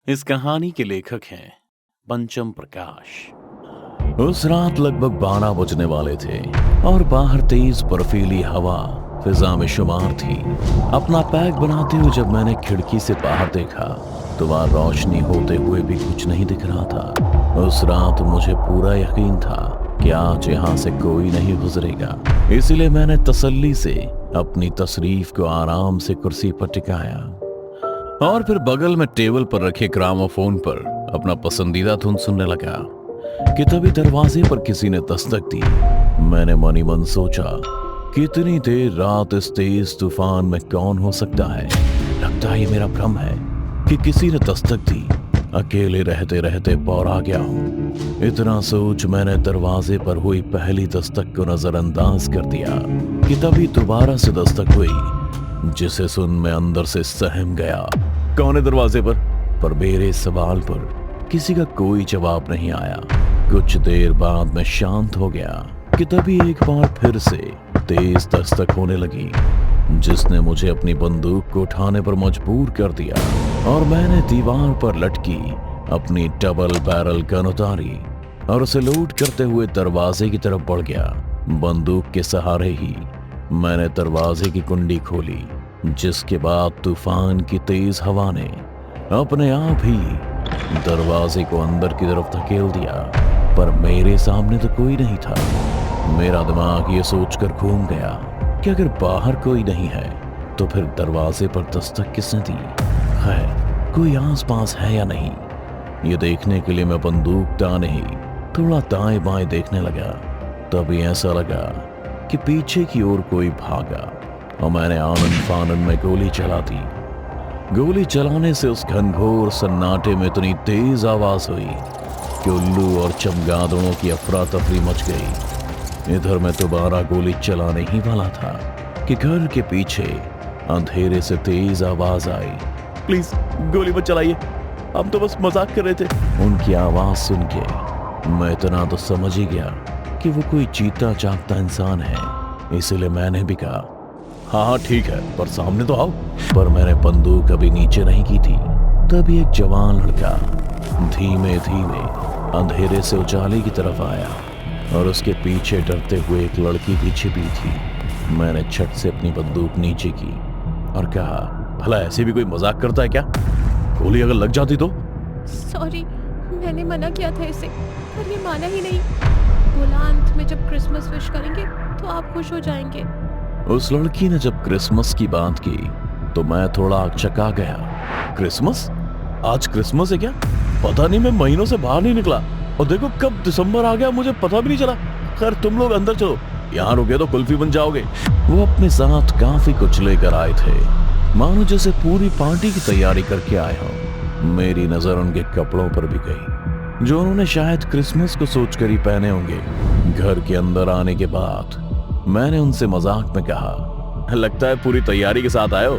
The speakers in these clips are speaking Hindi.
इस कहानी के लेखक हैं पंचम प्रकाश। उस रात लगभग 12 बजने वाले थे और बाहर तेज बर्फीली हवा फिजा में शुमार थी। अपना पैक बनाते हुए जब मैंने खिड़की से बाहर देखा तो वहां रोशनी होते हुए भी कुछ नहीं दिख रहा था। उस रात मुझे पूरा यकीन था कि आज यहाँ से कोई नहीं गुजरेगा, इसलिए मैंने तसल्ली से अपनी तशरीफ को आराम से कुर्सी पर टिकाया और फिर बगल में टेबल पर रखे ग्रामोफोन पर अपना पसंदीदा धुन सुनने लगा कि तभी दरवाजे पर किसी ने दस्तक दी। मैंने मनी मन सोचा, कितनी देर रात इस तेज तूफान में कौन हो सकता है। लगता है ये मेरा भ्रम है कि किसी ने दस्तक दी। अकेले रहते रहते बौरा गया हूँ। इतना सोच मैंने दरवाजे पर हुई पहली दस्तक को नजरअंदाज कर दिया कि तभी दोबारा से दस्तक हुई, जिसे सुन मैं अंदर से सहम गया। कौन है दरवाजे पर मेरे सवाल पर किसी का कोई जवाब नहीं आया। कुछ देर बाद मैं शांत हो गया कि तभी एक बार फिर से तेज दस्तक होने लगी, जिसने मुझे अपनी बंदूक को उठाने पर मजबूर कर दिया और मैंने दीवार पर लटकी अपनी डबल बैरल गन उतारी और उसे लोड करते हुए दरवाजे की तरफ बढ़ गया। बंदूक के सहारे ही मैंने दरवाजे की कुंडी खोली, जिसके बाद तूफान की तेज हवा ने अपने आप ही दरवाजे को अंदर की तरफ धकेल दिया, पर मेरे सामने तो कोई नहीं था। मेरा दिमाग ये सोचकर घूम गया कि अगर बाहर कोई नहीं है तो फिर दरवाजे पर दस्तक किसने दी। खैर, कोई आसपास है या नहीं, ये देखने के लिए मैं बंदूक ताने ही थोड़ा दाएं बाएं देखने लगा। तभी ऐसा लगा कि पीछे की ओर कोई भागा और मैंने आनन फानन में गोली चला दी। गोली चलाने से उस घनघोर सन्नाटे में इतनी तेज आवाज हुई कि उल्लू और चमगादड़ों की अफरा तफरी मच गई। इधर मैं दोबारा गोली चलाने ही वाला था कि घर के पीछे अंधेरे से तेज आवाज आई, प्लीज गोली मत चलाइए, हम तो बस मजाक कर रहे थे। उनकी आवाज सुन के मैं इतना तो समझ ही गया कि वो कोई चीता जागता इंसान है, इसलिए मैंने भी कहा, हाँ ठीक है, पर सामने तो आओ। पर मैंने बंदूक अभी नीचे नहीं की थी। तभी एक जवान लड़का धीमे धीमे अंधेरे से उजाले की तरफ आया और उसके पीछे डरते हुए एक लड़की भी छिपी थी। मैंने झट से अपनी बंदूक नीचे की और कहा, भला ऐसे भी कोई मजाक करता है क्या? गोली अगर लग जाती तो? सॉरी, मैंने मना किया था इसे, पर ये माना ही नहीं। बोला अंत में जब क्रिसमस विश करेंगे तो आप खुश हो जाएंगे। उस लड़की ने जब क्रिसमस की बात की तो मैं थोड़ा अचका गया। क्रिसमस? आज क्रिसमस है क्या? पता नहीं, मैं महीनों से बाहर नहीं निकला और देखो कब दिसंबर आ गया मुझे पता भी नहीं चला। खैर, तुम लोग अंदर चलो, यहाँ रुके तो कुल्फी बन जाओगे। वो अपने साथ काफी कुछ लेकर आए थे, मानो जैसे पूरी पार्टी की तैयारी करके आए हो। मेरी नजर उनके कपड़ों पर भी गई, जो उन्होंने शायद क्रिसमस को सोचकर ही पहने होंगे। घर के अंदर आने के बाद मैंने उनसे मजाक में कहा, लगता है पूरी तैयारी के साथ आए हो,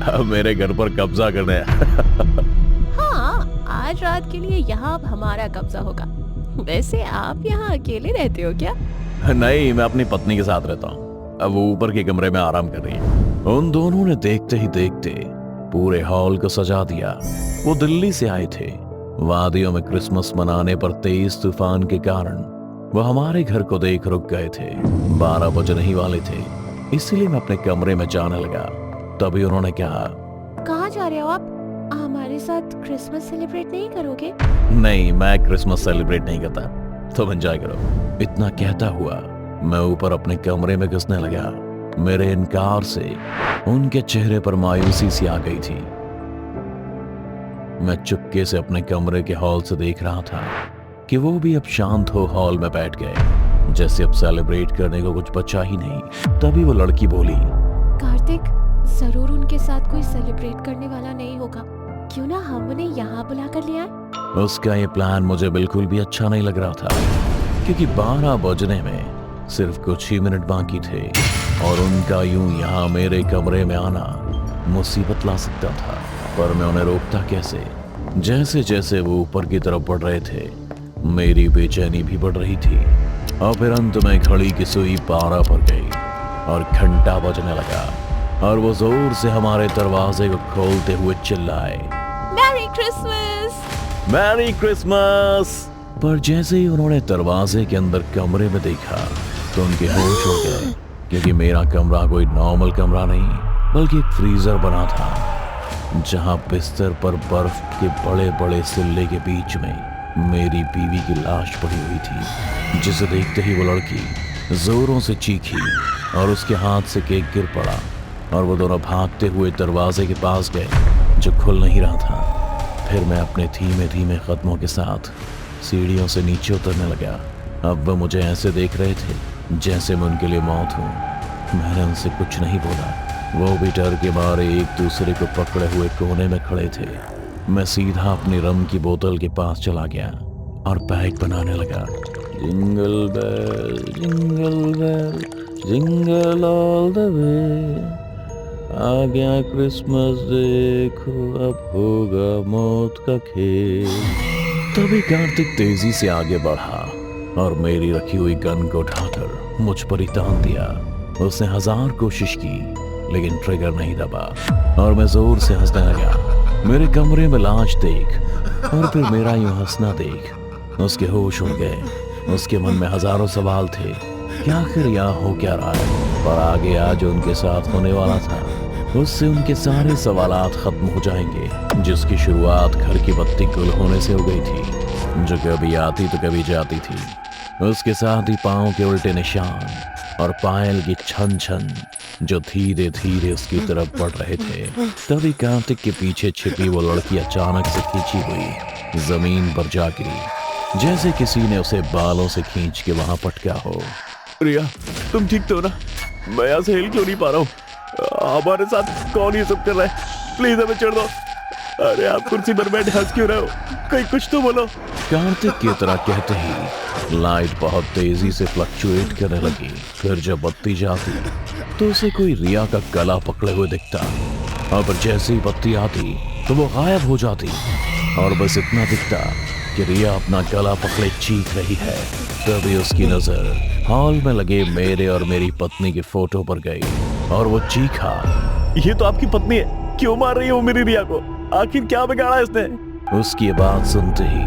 अब मेरे घर पर कब्जा करने। हाँ, आज रात के लिए यहाँ अब हमारा कब्जा होगा। वैसे आप यहाँ अकेले रहते हो क्या? नहीं, मैं अपनी पत्नी के साथ रहता हूँ। अब वो ऊपर के कमरे में आराम कर रही है। उन दोनों ने देखते ही देखते पूरे हॉल को सजा दिया। वो दिल्ली से आए थे। वादियों में क्रिसमस मनाने पर तेज तूफान के कारण वो हमारे घर को देख रुक गए थे। 12 बजने ही वाले थे, इसलिए मैं अपने कमरे में जाने लगा। तभी उन्होंने कहा, कहाँ जा रहे हो आप? हमारे साथ क्रिसमस सेलिब्रेट नहीं करोगे? नहीं, मैं क्रिसमस सेलिब्रेट नहीं करता, तुम एंजॉय करो। इतना कहता हुआ मैं ऊपर अपने कमरे में घुसने लगा। मेरे इनकार से उनके चेहरे पर मायूसी सी आ गई थी। मैं चुपके से अपने कमरे के हॉल से देख रहा था कि वो भी अब शांत हो हॉल में बैठ गए, जैसे अब सेलिब्रेट करने को कुछ बचा ही नहीं। तभी वो लड़की बोली, कार्तिक, जरूर उनके साथ कोई सेलिब्रेट करने वाला नहीं होगा, क्यों ना हम उन्हें यहाँ बुला कर ले आए? उसका ये प्लान मुझे बिल्कुल भी अच्छा नहीं लग रहा था, क्योंकि 12 बजने में सिर्फ कुछ ही मिनट बाकी थे और उनका यूं यहाँ मेरे कमरे में आना मुसीबत ला सकता था। पर मैं उन्हें रोकता कैसे? जैसे जैसे वो ऊपर की तरफ बढ़ रहे थे, मेरी बेचैनी भी बढ़ रही थी। और फिर अंत में घड़ी की सुई 12 पर गई और घंटा बजने लगा और वो जोर से हमारे दरवाजे को खोलते हुए चिल्लाए, मैरी क्रिसमस। Merry Christmas. पर जैसे ही उन्होंने दरवाजे के अंदर कमरे में देखा तो उनके होश हो गए, क्योंकि मेरा कमरा कोई नॉर्मल कमरा नहीं बल्कि एक फ्रीजर बना था, जहां बिस्तर पर बर्फ के बड़े बड़े सिल्ले के बीच में मेरी बीवी की लाश पड़ी हुई थी, जिसे देखते ही वो लड़की जोरों से चीखी और उसके हाथ से केक गिर पड़ा और वो दोनों भागते हुए दरवाजे के पास गए जो खुल नहीं रहा था। फिर मैं अपने धीमे धीमे कदमों के साथ सीढ़ियों से नीचे उतरने लगा। अब वो मुझे ऐसे देख रहे थे जैसे मैं उनके लिए मौत हूँ। मैंने उनसे कुछ नहीं बोला, वो भी डर के मारे एक दूसरे को पकड़े हुए कोने में खड़े थे। मैं सीधा अपनी रम की बोतल के पास चला गया और पैक बनाने लगा। Jingle bell jingle all the way, आ गया क्रिसमस देखो अब होगा मौत का खेल। तभी कार्तिक तेजी से आगे बढ़ा और मेरी रखी हुई गन को उठाकर मुझ पर ही तान दिया। उसने 1000 कोशिश की लेकिन ट्रिगर नहीं दबा और मैं जोर से हंसने लगा। मेरे कमरे में लाश देख और फिर मेरा यूं हंसना देख उसके होश उड़ गए। उसके मन में हजारों सवाल थे कि आखिर यहाँ हो क्या रहा है, पर आगे आज उनके साथ होने वाला था उससे उनके सारे सवालात खत्म हो जाएंगे, जिसकी शुरुआत घर की बत्ती गुल होने से हो गई थी, जो कभी आती तो कभी जाती थी। उसके साथ ही पाँव के उल्टे निशान और पायल की छन छन जो धीरे धीरे उसकी तरफ बढ़ रहे थे। तभी कार्तिक के पीछे छिपी वो लड़की अचानक से खींची हुई जमीन पर जा गिरी, जैसे किसी ने उसे बालों से खींच के वहां पटका हो। रिया, तुम ठीक तो ना? मैं यहाँ से हिल क्यों नहीं पा रहा हूँ? हमारे साथ कौन ये सब कर रहा है? प्लीज हमें छोड़ दो। अरे आप कुर्सी पर बैठे हंस क्यों रहे हो? कहीं कुछ तो बोलो। कार्तिक की तरह कहते ही लाइट बहुत तेजी से फ्लक्चुएट करने लगी। फिर जब बत्ती जाती तो उसे कोई रिया का गला पकड़े हुए दिखता और फिर जैसे ही बत्ती आती तो वो गायब हो जाती और बस इतना दिखता कि रिया अपना गला पकड़े चीख रही है। तभी उसकी नजर हॉल में लगे मेरे और मेरी पत्नी की फोटो पर गई और वो चीखा, ये तो आपकी पत्नी है, क्यों मार रही है वो मेरी रिया को? आखिर क्या बिगाड़ा इसने? उसकी बात सुनते ही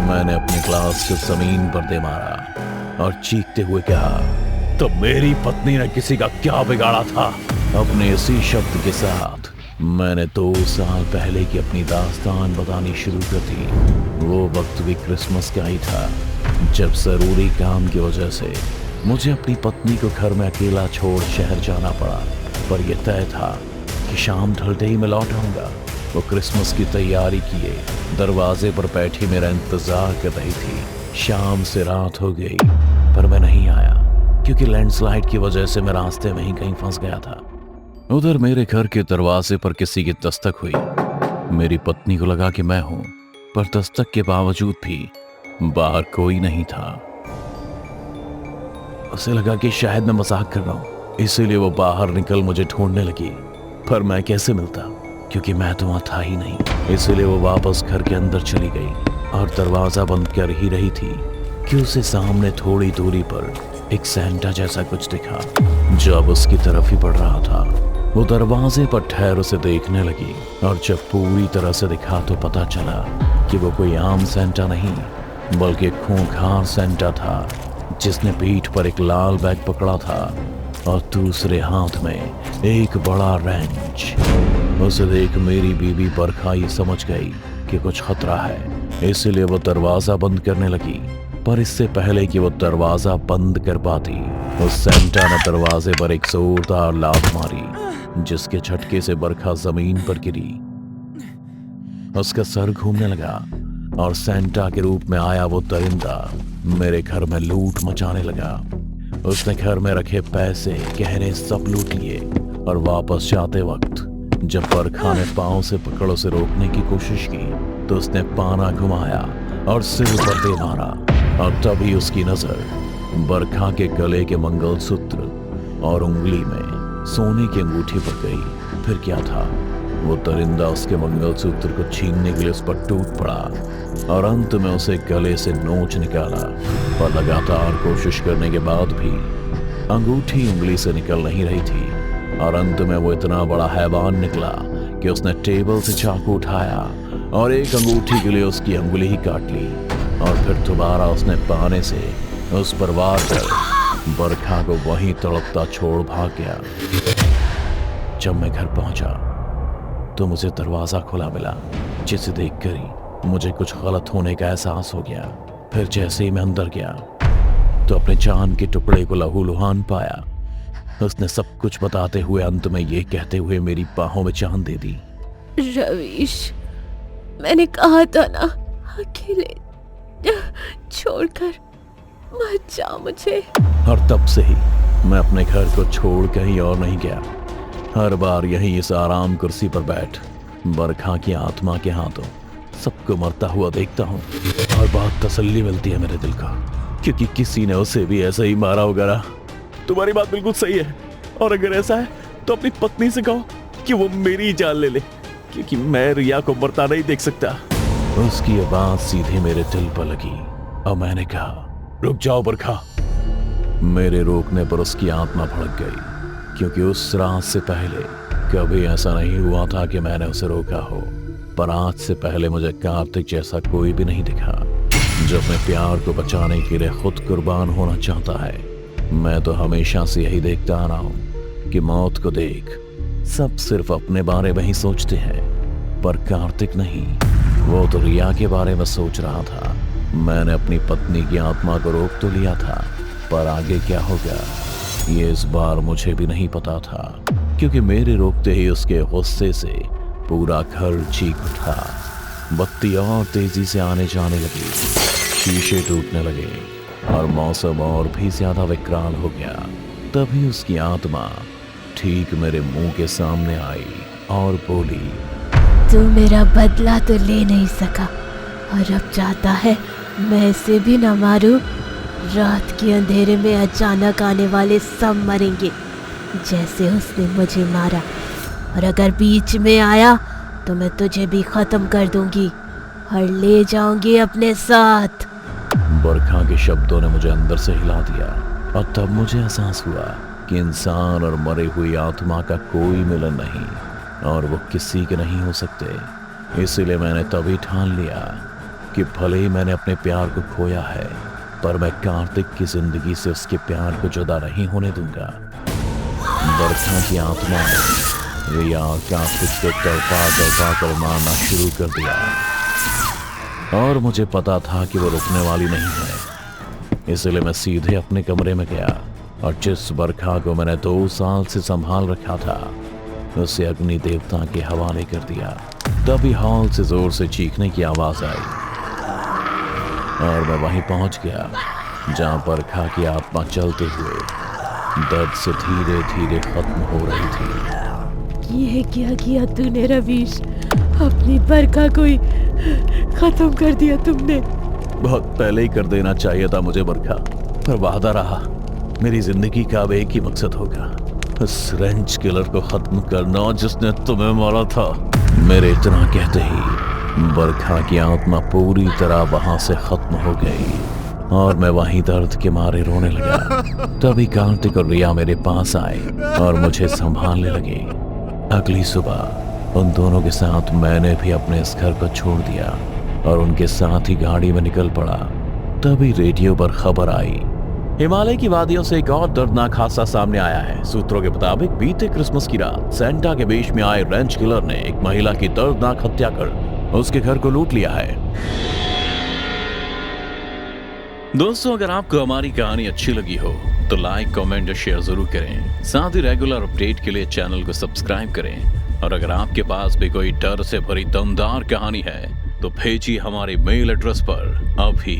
मैंने अपने ग्लास को जमीन पर दे मारा और चीखते हुए कहा, तो मेरी पत्नी ने किसी का क्या बिगाड़ा था? अपने इसी शब्द के साथ मैंने 2 साल पहले की अपनी दास्तान बतानी शुरू कर दी। वो वक्त भी क्रिसमस का ही था, जब जरूरी काम की वजह से मुझे अपनी पत्नी को घर में अकेला छोड़ शहर जाना पड़ा, पर यह तय था कि शाम ढलते ही मैं लौट आऊंगा। वो क्रिसमस की तैयारी किए दरवाजे पर बैठी मेरा इंतजार कर रही थी। शाम से रात हो गई पर मैं नहीं आया, क्योंकि लैंडस्लाइड की वजह से मैं रास्ते में ही कहीं फंस गया था। उधर मेरे घर के दरवाजे पर किसी की दस्तक हुई। मेरी पत्नी को लगा कि मैं हूं, पर दस्तक के बावजूद भी बाहर कोई नहीं था। उसे लगा कि शायद मैं मजाक कर रहा हूं, इसीलिए वो बाहर निकल मुझे ढूंढने लगी, पर मैं कैसे मिलता, क्योंकि मैं तो वहां था ही नहीं। इसीलिए वो वापस घर के अंदर चली गई और दरवाजा बंद कर ही रही थी कि उसे सामने थोड़ी दूरी पर एक सैंटा जैसा कुछ दिखा, जो अब उसकी तरफ ही बढ़ रहा था। वो दरवाजे पर ठहर उसे देखने लगी और जब पूरी तरह से दिखा तो पता चला कि वो कोई आम सैंटा नहीं बल्कि एक खूंखार सैंटा था, जिसने पीठ पर एक लाल बैग पकड़ा था और दूसरे हाथ में एक बड़ा रेंच। उसे देख मेरी बीवी बरखा ये समझ गई कि कुछ खतरा है, इसलिए वो दरवाजा बंद करने लगी। पर इससे पहले कि वो दरवाजा बंद कर पाती, उस सैंटा ने दरवाजे पर एक जोरदार लात मारी, जिसके झटके से बरखा जमीन पर गिरी। उसका सर घूमने लगा और सैंटा के रूप में आया वो दरिंदा मेरे घर में लूट मचाने लगा। उसने घर में रखे पैसे गहने सब लूट लिए और वापस जाते वक्त जब बरखा ने पांव से पकड़ उसे रोकने की कोशिश की तो उसने पाना घुमाया और सिर पर दे मारा। और तभी उसकी नजर बरखा के गले के मंगलसूत्र और उंगली में सोने की अंगूठी पर गई। फिर क्या था, वो दरिंदा उसके मंगलसूत्र को छीनने के लिए उस पर टूट पड़ा और अंत में उसे गले से नोच निकाला। पर लगातार कोशिश करने के बाद भी अंगूठी उंगली से निकल नहीं रही थी और अंत में वो इतना बड़ा हैवान निकला कि उसने टेबल से चाकू उठाया और एक अंगूठी के लिए उसकी अंगुली ही काट ली। और फिर दोबारा उसने पाने से उस पर वार कर बरखा को वहीं तड़पता छोड़ भाग गया। जब मैं घर पहुंचा तो मुझे दरवाजा खुला मिला, जिसे देखकर ही मुझे कुछ गलत होने का एहसास हो गया। फिर जैसे ही मैं अंदर गया तो अपने चांद के टुकड़े को लहूलुहान पाया। उसने सब कुछ बताते हुए अंत में ये कहते हुए मेरी बाहों में चांद दे दी। रवीश, मैंने कहा था ना, अकेले छोड़कर मत जा मुझे। और तब से ही मैं अपने घर को छोड़ कहीं और नहीं गया। हर बार यहीं इस आराम कुर्सी पर बैठ बरखा की आत्मा के हाथों सबको मरता हुआ देखता हूँ और बहुत तसल्ली मिलती है मेरे दिल को, क्योंकि किसी ने उसे भी ऐसा ही मारा होगा। तुम्हारी बात बिल्कुल सही है, और अगर ऐसा है तो अपनी पत्नी से कहो कि वो मेरी जान ले ले, क्योंकि मैं रिया को मरता नहीं देख सकता। उसकी ये बात सीधे मेरे दिल पर लगी और मैंने कहा, रुक जाओ बरखा। मेरे रोकने पर उसकी आत्मा भड़क गई, क्योंकि उस रात से पहले कभी ऐसा नहीं हुआ था कि मैंने उसे रोका हो। पर आज से पहले मुझे कार्तिक जैसा कोई भी नहीं दिखा जो अपने प्यार को बचाने के लिए खुद कुर्बान होना चाहता है। मैं तो हमेशा से यही देखता आ रहा हूं कि मौत को देख सब सिर्फ अपने बारे में ही सोचते हैं, पर कार्तिक नहीं, वो तो रिया के बारे में सोच रहा था। मैंने अपनी पत्नी की आत्मा को रोक तो लिया था, पर आगे क्या होगा ये इस बार मुझे भी नहीं पता था, क्योंकि मेरे रोकते ही उसके गुस्से से पूरा घर चीख उठा। बत्ती और तेजी से आने जाने लगी, शीशे टूटने लगे और मौसम और भी ज्यादा विकराल हो गया। तभी उसकी आत्मा ठीक मेरे मुंह के सामने आई और बोली, तू मेरा बदला तो ले नहीं सका और अब चाहता है मैं इसे भी न मारूं। रात के अंधेरे में अचानक आने वाले सब मरेंगे जैसे उसने मुझे मारा, और अगर बीच में आया तो मैं तुझे भी खत्म कर दूंगी और ले जाऊंगी अपने साथ। बरखा के शब्दों ने मुझे अंदर से हिला दिया और तब मुझे एहसास हुआ कि इंसान और मरी हुई आत्मा का कोई मिलन नहीं और वो किसी के नहीं हो सकते। इसीलिए मैंने तभी ठान लिया कि भले ही मैंने अपने प्यार को खोया है, पर मैं कार्तिक की जिंदगी से उसके प्यार को जुदा नहीं होने दूंगा। बरखा की आत्मा ने रिया और कार्तिक को तड़पा कर मारना शुरू कर दिया और मुझे पता था कि वो रुकने वाली नहीं है। इसलिए मैं सीधे अपने कमरे में गया और जिस बरखा को मैंने 2 साल से संभाल रखा था उसे अग्नि देवता के हवाले कर दिया। तभी हॉल से जोर से चीखने की आवाज आई और मैं वहीं पहुंच गया जहां बरखा की आत्मा चलते हुए दर्द से धीरे धीरे खत्म हो रही थी। ये क्या किया तूने रवीश? अपनी बरखा को ही खत्म कर दिया तुमने। बहुत पहले ही कर देना चाहिए था मुझे बरखा, पर वादा रहा मेरी जिंदगी का अब एक ही मकसद होगा, उस रेंच किलर को खत्म करना जिसने तुम्हें मारा था। मेरे इतना कहते ही बरखा की आत्मा पूरी तरह वहां से खत्म हो गई और मैं वहीं दर्द के मारे रोने लगा। तभी कार्तिक और रिया मेरे पास आए और मुझे संभालने लगे। अगली सुबह उन दोनों के साथ मैंने भी अपने इस घर को छोड़ दिया और उनके साथ ही गाड़ी में निकल पड़ा। तभी रेडियो पर खबर आई, हिमालय की वादियों से एक और दर्दनाक हादसा सामने आया है। सूत्रों के मुताबिक बीते क्रिसमस की रात सेंटा के बीच में आए रेंच किलर ने एक महिला की दर्दनाक हत्या कर उसके घर को लूट लिया है। दोस्तों, अगर आपको हमारी कहानी अच्छी लगी हो तो लाइक, कमेंट और शेयर जरूर करें। साथ ही रेगुलर अपडेट के लिए चैनल को सब्सक्राइब करें। और अगर आपके पास भी कोई डर से भरी दमदार कहानी है तो भेजिए हमारे मेल एड्रेस पर अभी।